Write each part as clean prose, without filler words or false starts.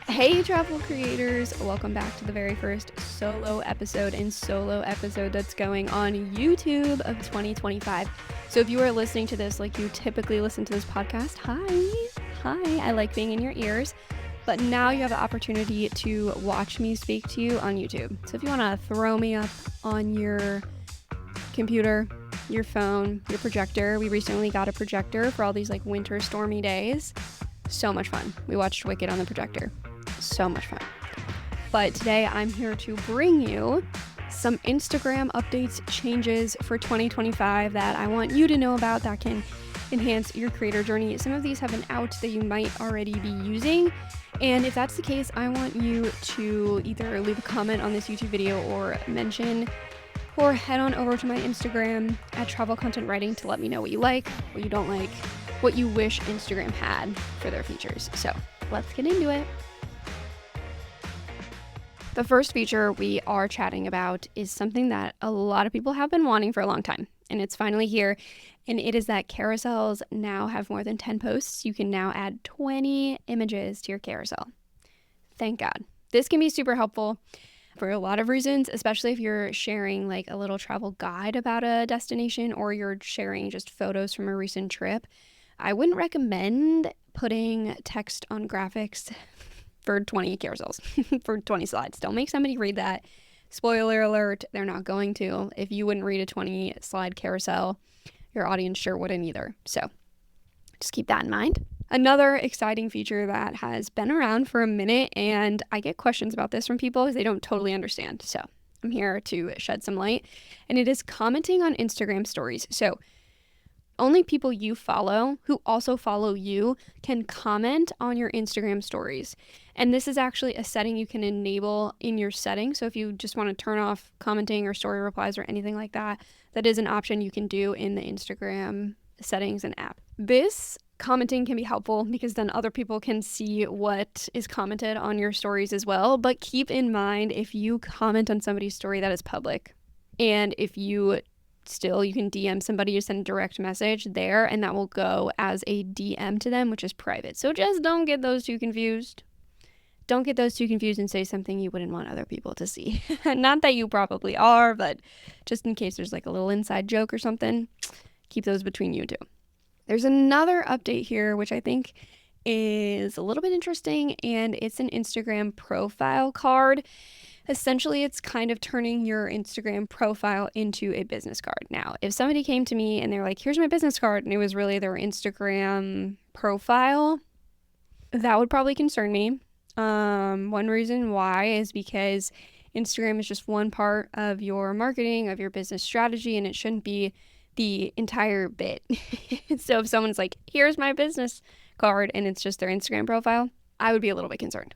Hey, travel creators! Welcome back to the very first solo episode that's going on YouTube of 2025. So if you are listening to this like you typically listen to this podcast, hi, I like being in your ears. But now you have the opportunity to watch me speak to you on YouTube. So if you want to throw me up on your computer, your phone, your projector, we recently got a projector for all these like winter stormy days. So much fun. We watched Wicked on the projector. So much fun. But today I'm here to bring you some Instagram updates, changes for 2025 that I want you to know about that can enhance your creator journey. Some of these have been out that you might already be using. And if that's the case, I want you to either leave a comment on this YouTube video or mention or head on over to my Instagram at Travel Content Writing to let me know what you like, what you don't like, what you wish Instagram had for their features. So let's get into it. The first feature we are chatting about is something that a lot of people have been wanting for a long time, and it's finally here, and it is that carousels now have more than 10 posts. You can now add 20 images to your carousel. Thank God. This can be super helpful for a lot of reasons, especially if you're sharing like a little travel guide about a destination or you're sharing just photos from a recent trip. I wouldn't recommend putting text on graphics for 20 carousels, for 20 slides. Don't make somebody read that. Spoiler alert, they're not going to. If you wouldn't read a 20 slide carousel, your audience sure wouldn't either. So just keep that in mind. Another exciting feature that has been around for a minute, and I get questions about this from people because they don't totally understand. So I'm here to shed some light, and it is commenting on Instagram stories. So only people you follow who also follow you can comment on your Instagram stories. And this is actually a setting you can enable in your settings. So if you just want to turn off commenting or story replies or anything like that, that is an option you can do in the Instagram settings and app. This commenting can be helpful because then other people can see what is commented on your stories as well. But keep in mind, if you comment on somebody's story, that is public. And if you can DM somebody, to send a direct message there, and that will go as a DM to them, which is private. So just don't get those two confused. Don't get those two confused and say something you wouldn't want other people to see. Not that you probably are, but just in case there's like a little inside joke or something, keep those between you two. There's another update here, which I think is a little bit interesting, and it's an Instagram profile card. Essentially, it's kind of turning your Instagram profile into a business card. Now, if somebody came to me and they're like, here's my business card, and it was really their Instagram profile, that would probably concern me. One reason why is because Instagram is just one part of your marketing, of your business strategy, and it shouldn't be the entire bit. So if someone's like, here's my business card, and it's just their Instagram profile, I would be a little bit concerned.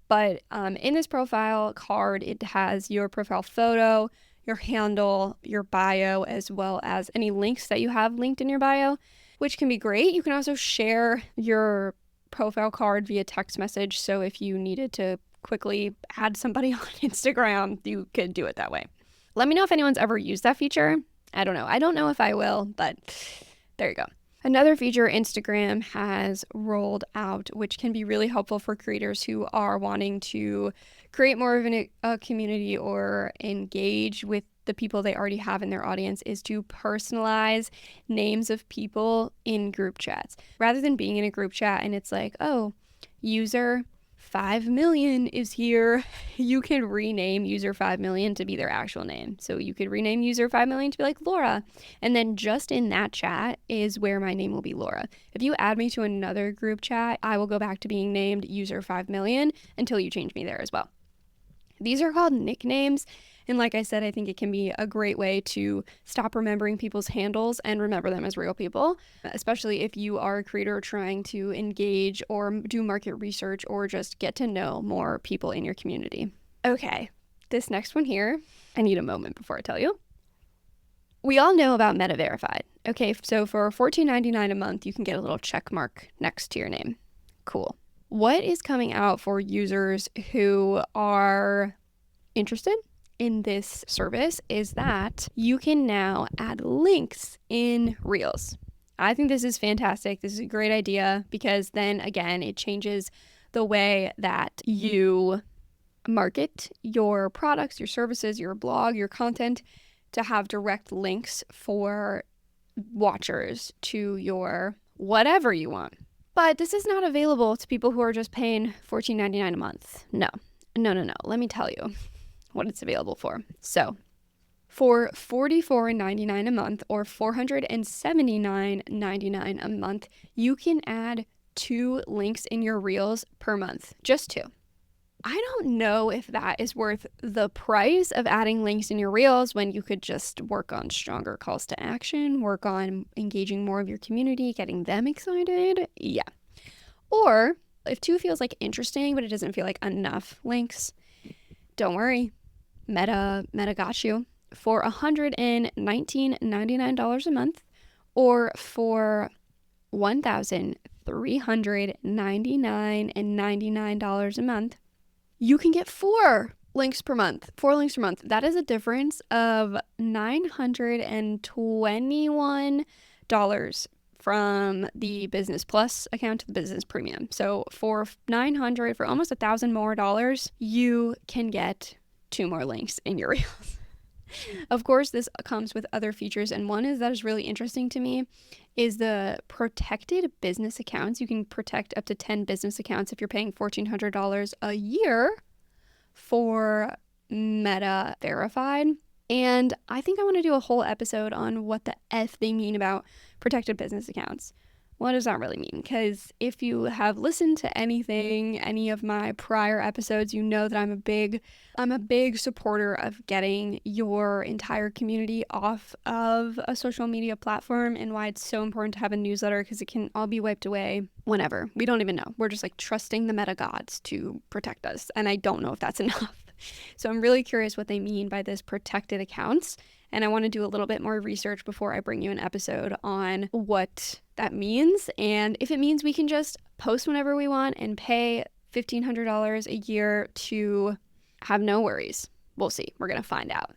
But in this profile card, it has your profile photo, your handle, your bio, as well as any links that you have linked in your bio, which can be great. You can also share your profile card via text message. So if you needed to quickly add somebody on Instagram, you could do it that way. Let me know if anyone's ever used that feature. I don't know. I don't know if I will, but there you go. Another feature Instagram has rolled out, which can be really helpful for creators who are wanting to create more of a community or engage with the people they already have in their audience, is to personalize names of people in group chats. Rather than being in a group chat and it's like, oh, user 5 million is here, you can rename user 5 million to be their actual name. So you could rename user 5 million to be like Laura. And then just in that chat is where my name will be Laura. If you add me to another group chat, I will go back to being named user 5 million until you change me there as well. These are called nicknames. And like I said, I think it can be a great way to stop remembering people's handles and remember them as real people, especially if you are a creator trying to engage or do market research or just get to know more people in your community. Okay, this next one here, I need a moment before I tell you. We all know about Meta Verified. Okay, so for $14.99 a month, you can get a little check mark next to your name. Cool. What is coming out for users who are interested in this service is that you can now add links in Reels. I think this is fantastic. This is a great idea because then again, it changes the way that you market your products, your services, your blog, your content to have direct links for watchers to your whatever you want. But this is not available to people who are just paying $14.99 a month. No. Let me tell you what it's available for. So for $44.99 a month or $479.99 a month, you can add 2 links in your reels per month. Just 2. I don't know if that is worth the price of adding links in your reels when you could just work on stronger calls to action, work on engaging more of your community, getting them excited. Yeah. Or if 2 feels like interesting, but it doesn't feel like enough links, don't worry. Meta got you. For $119.99 a month or for $1,399.99 a month, you can get 4 links per month. 4 links per month. That is a difference of $921 from the Business Plus account to the Business Premium. So for $900, for almost $1,000 more, you can get 2 more links in your reels. Of course, this comes with other features, and one that is really interesting to me is the protected business accounts. You can protect up to 10 business accounts if you're paying $1,400 a year for Meta Verified. And I think I want to do a whole episode on what the F they mean about protected business accounts. What does that really mean? Because if you have listened to any of my prior episodes, you know that I'm a big supporter of getting your entire community off of a social media platform, and why it's so important to have a newsletter, because it can all be wiped away whenever. We don't even know. We're just like trusting the meta gods to protect us, and I don't know if that's enough. So I'm really curious what they mean by this protected accounts, and I want to do a little bit more research before I bring you an episode on what that means, and if it means we can just post whenever we want and pay $1,500 a year to have no worries. We'll see. We're going to find out.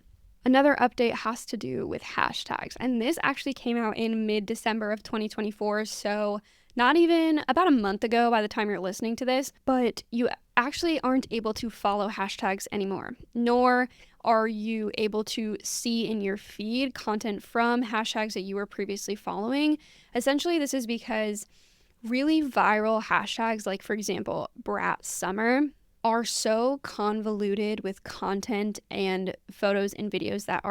Another update has to do with hashtags, and this actually came out in mid-December of 2024, so not even about a month ago by the time you're listening to this, but you actually aren't able to follow hashtags anymore, nor are you able to see in your feed content from hashtags that you were previously following. Essentially, this is because really viral hashtags, like for example, Brat Summer, are so convoluted with content and photos and videos that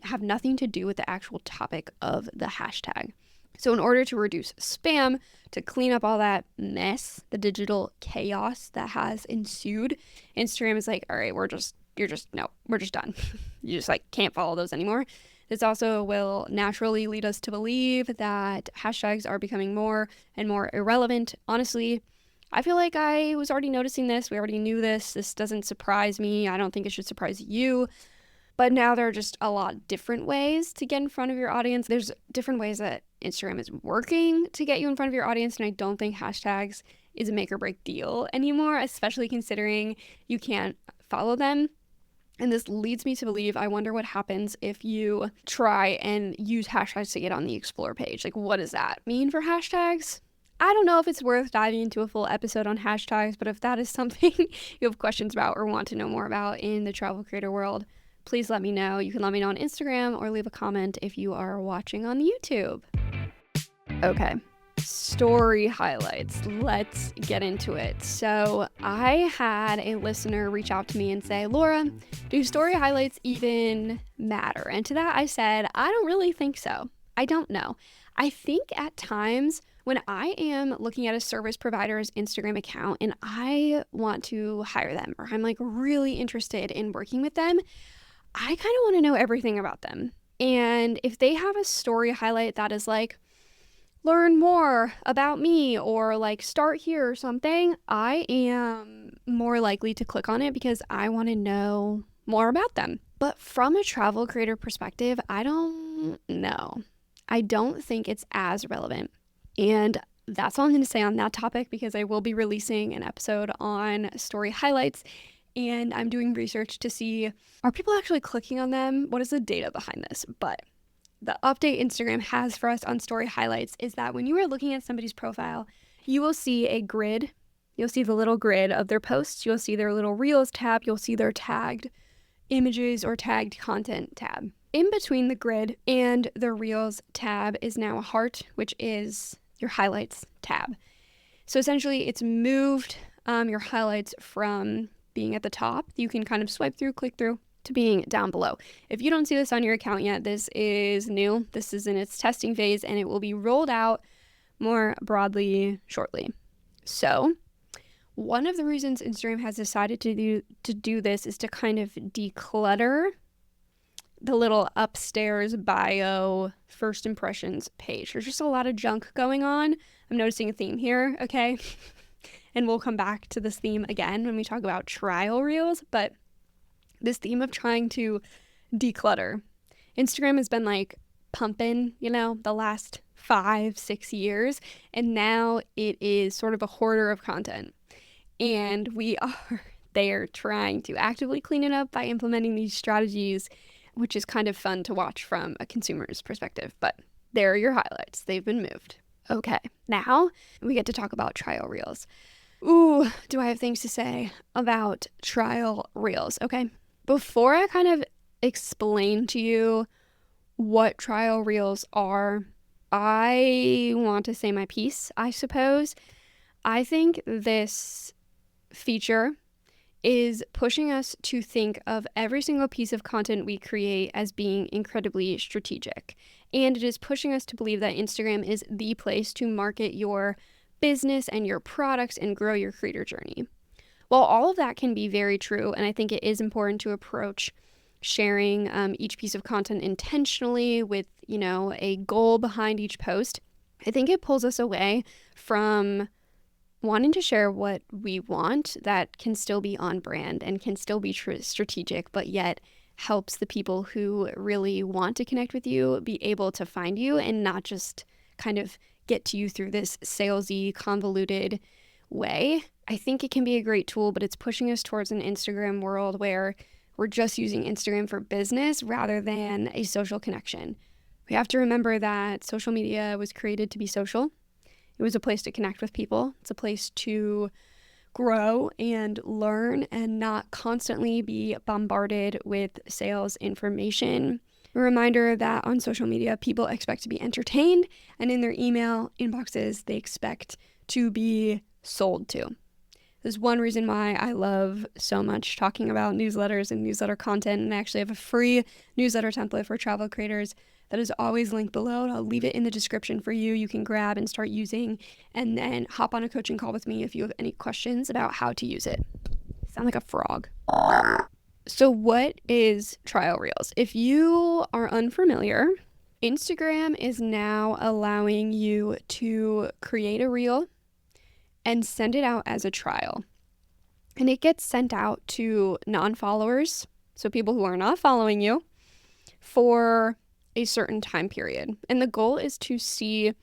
have nothing to do with the actual topic of the hashtag. So in order to reduce spam, to clean up all that mess, the digital chaos that has ensued, Instagram is like, all right, we're just done. You just like can't follow those anymore. This also will naturally lead us to believe that hashtags are becoming more and more irrelevant. Honestly, I feel like I was already noticing this. We already knew this. This doesn't surprise me. I don't think it should surprise you. But now there are just a lot different ways to get in front of your audience. There's different ways that Instagram is working to get you in front of your audience, and I don't think hashtags is a make or break deal anymore, especially considering you can't follow them. And this leads me to believe, I wonder what happens if you try and use hashtags to get on the Explore page. Like, what does that mean for hashtags? I don't know if it's worth diving into a full episode on hashtags, but if that is something you have questions about or want to know more about in the travel creator world, please let me know. You can let me know on Instagram or leave a comment if you are watching on YouTube. Okay, story highlights. Let's get into it. So I had a listener reach out to me and say, Laura, do story highlights even matter? And to that I said, I don't really think so. I don't know. I think at times when I am looking at a service provider's Instagram account and I want to hire them, or I'm like really interested in working with them, I kind of want to know everything about them. And if they have a story highlight that is like, learn more about me, or like start here or something, I am more likely to click on it because I want to know more about them. But from a travel creator perspective, I don't know. I don't think it's as relevant. And that's all I'm going to say on that topic, because I will be releasing an episode on story highlights. And I'm doing research to see, are people actually clicking on them? What is the data behind this? But the update Instagram has for us on story highlights is that when you are looking at somebody's profile, you will see a grid you'll see the little grid of their posts. You'll see their little Reels tab. You'll see their tagged images or tagged content tab. In between the grid and the Reels tab is now a heart, which is your highlights tab. So essentially it's moved your highlights from being at the top. You can kind of swipe through, click through, to being down below. If you don't see this on your account yet, this is new. This is in its testing phase and it will be rolled out more broadly shortly. So one of the reasons Instagram has decided to do this is to kind of declutter the little upstairs bio first impressions page. There's just a lot of junk going on. I'm noticing a theme here, okay? And we'll come back to this theme again when we talk about trial reels, but this theme of trying to declutter. Instagram has been like pumping, the last 5-6 years, and now it is sort of a hoarder of content. And they are trying to actively clean it up by implementing these strategies, which is kind of fun to watch from a consumer's perspective. But there are your highlights. They've been moved. Okay, now we get to talk about trial reels. Ooh, do I have things to say about trial reels? Okay, before I kind of explain to you what trial reels are, I want to say my piece, I suppose. I think this feature is pushing us to think of every single piece of content we create as being incredibly strategic. And it is pushing us to believe that Instagram is the place to market your business and your products and grow your creator journey. While all of that can be very true, and I think it is important to approach sharing each piece of content intentionally with, a goal behind each post, I think it pulls us away from wanting to share what we want that can still be on brand and can still be strategic, but yet helps the people who really want to connect with you be able to find you and not just kind of get to you through this salesy, convoluted way. I think it can be a great tool, but it's pushing us towards an Instagram world where we're just using Instagram for business rather than a social connection. We have to remember that social media was created to be social. It was a place to connect with people. It's a place to grow and learn and not constantly be bombarded with sales information. A reminder that on social media, people expect to be entertained, and in their email inboxes, they expect to be sold to. There's one reason why I love so much talking about newsletters and newsletter content, and I actually have a free newsletter template for travel creators that is always linked below, and I'll leave it in the description for you. You can grab and start using, and then hop on a coaching call with me if you have any questions about how to use it. Sound like a frog. So what is trial reels? If you are unfamiliar, Instagram is now allowing you to create a reel and send it out as a trial. And it gets sent out to non-followers, so people who are not following you, for a certain time period. And the goal is to see,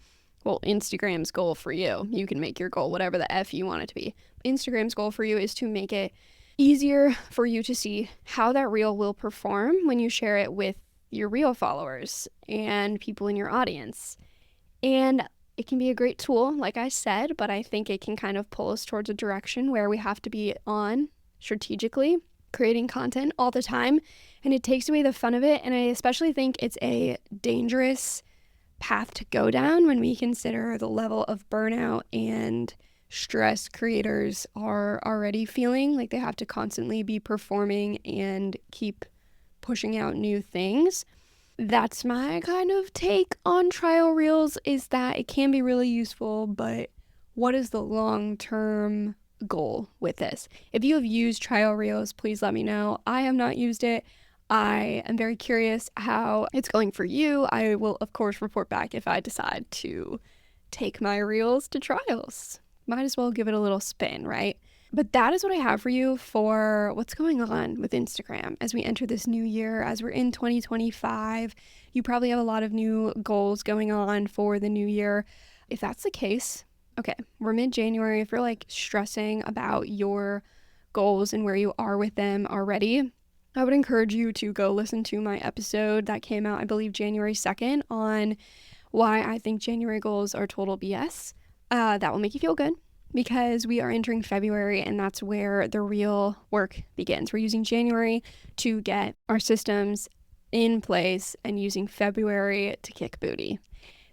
Instagram's goal for you. You can make your goal whatever the F you want it to be. Instagram's goal for you is to make it easier for you to see how that reel will perform when you share it with your real followers and people in your audience. And it can be a great tool, like I said, but I think it can kind of pull us towards a direction where we have to be on strategically creating content all the time, and it takes away the fun of it. And I especially think it's a dangerous path to go down when we consider the level of burnout and stress creators are already feeling, like they have to constantly be performing and keep pushing out new things. That's my kind of take on trial reels, is that it can be really useful, but what is the long-term goal with this? If you have used trial reels, please let me know. I have not used it. I am very curious how it's going for you. I will, of course, report back if I decide to take my reels to trials. Might as well give it a little spin, right? But that is what I have for you for what's going on with Instagram as we enter this new year, as we're in 2025. You probably have a lot of new goals going on for the new year. If that's the case, okay, we're mid-January. If you're like stressing about your goals and where you are with them already, I would encourage you to go listen to my episode that came out, I believe, January 2nd on why I think January goals are total BS. That will make you feel good. because we are entering February and that's where the real work begins. We're using January to get our systems in place and using February to kick booty.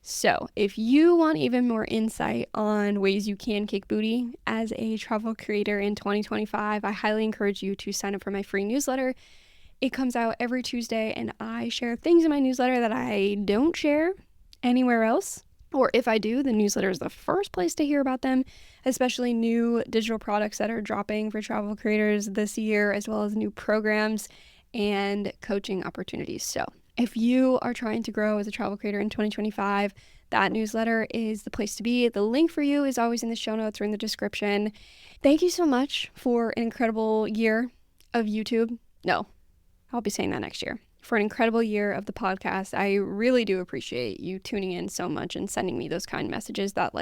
So if you want even more insight on ways you can kick booty as a travel creator in 2025, I highly encourage you to sign up for my free newsletter. It comes out every Tuesday and I share things in my newsletter that I don't share anywhere else. Or if I do, the newsletter is the first place to hear about them, especially new digital products that are dropping for travel creators this year, as well as new programs and coaching opportunities. So if you are trying to grow as a travel creator in 2025, that newsletter is the place to be. The link for you is always in the show notes or in the description. Thank you so much for an incredible year of YouTube. No, I'll be saying that next year. For an incredible year of the podcast. I really do appreciate you tuning in so much and sending me those kind messages that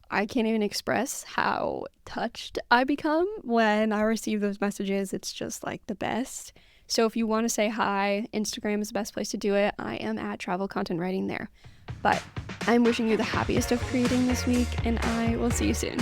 I can't even express how touched I become when I receive those messages. It's just the best. So if you want to say hi, Instagram is the best place to do it. I am at Travel Content Writing there. But I'm wishing you the happiest of creating this week, and I will see you soon.